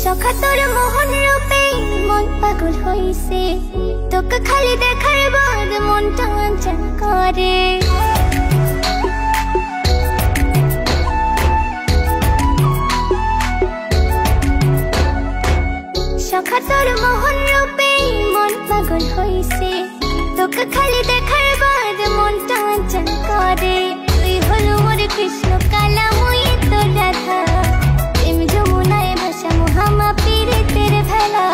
সখা তোর মোহন রূপে মন পাগল হইছে, তোকে খালি দেখার বাদ মনটা চঞ্চল করে। সখা তোর মোহন রূপে মন পাগল হইছে, তোকে খালি দেখার বাদ মনটা চঞ্চল করে। তুই হলো মোর কৃষ্ণ কালা, মুই তোর রাধা, প্রেম যমুনায় ভাষা মোহামা পীড়িতের ভেলা।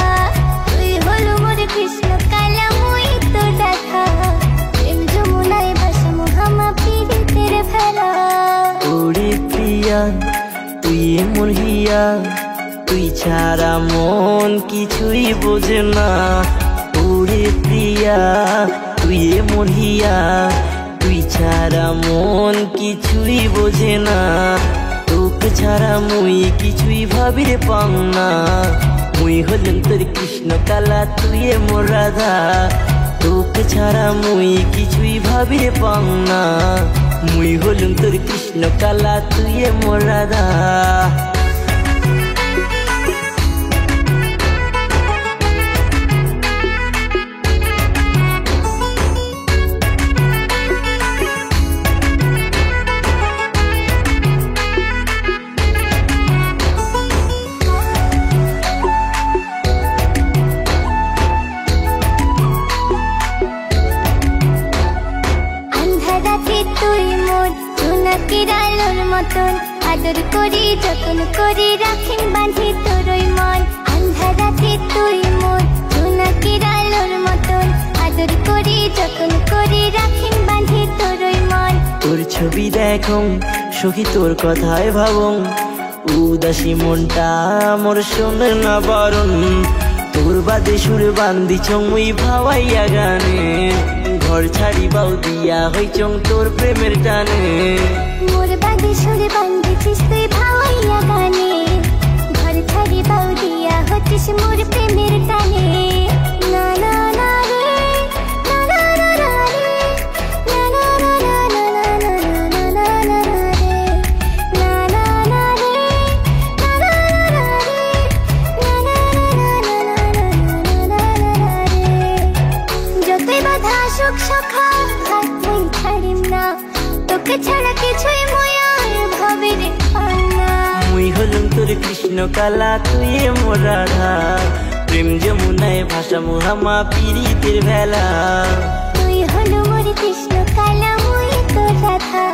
তুই হলো মোর কৃষ্ণ কালা, মুই তোর রাধা, প্রেম যমুনায় ভাষা মোহামা পীড়িতের ভেলা। ওরে প্রিয়া তুই এমন হিয়া, তুই ছাড়া মন কিছুই বোঝে না। ওরে প্রিয়া তুই এমন হিয়া, তুই ছাড়া মন কিছুই বোঝে না। তোকে ছাড়া মুই কিছুই ভাবির পাং না। মুই হলেন তোর কৃষ্ণ কালা, তুই মোর রাধা, তোকে ছাড়া মুই কিছুই ভাবির পাং না। মুই হলেন তোর কৃষ্ণ কালা, তুই মোর রাধা। তুই মোর জোনাকির আলোর মতন, আদর করি যতন করি রাখিন বাঁধি তোরই মন। আন্ধা রাতে তুই মোর জোনাকির আলোর মতন, আদর করি যতন করি রাখিন বাঁধি তোরই মন। তোর ছবি দেখো সখী তোর কথায় ভাবং, উদাসী মনটা মোর শোনে না বারণ। তোর বাদে সুর বান্দিছ মুই ভাবাইয়া গানে, ঘর ছাড়ি বাউ দিয়া হইচং তোর প্রেমের টানে। মোর বাদে সুর বান্দিছিস তুই ভাবাইয়া গানে, ঘর ছাড়ি বাউ দিয়া হচ্ছিস মোর প্রেমের টানে। না না না রে, না না না না রে, না না না না না না না না না রে, না না না রে, না না না রে, না না না না রে। যতই বাধা আসুক সখা হাত মুই ছাড়িম না, তোকে ছাড়া কিছুই মুই আর ভাবির পাং না। মুই হলুম তোর কৃষ্ণ কালা, তুই মোর রাধা, প্রেম যমুনায় ভাষা মোহামা পীড়িতের ভেলা। তুই হলো মোর কৃষ্ণ কালা, মুই তোর রাধা।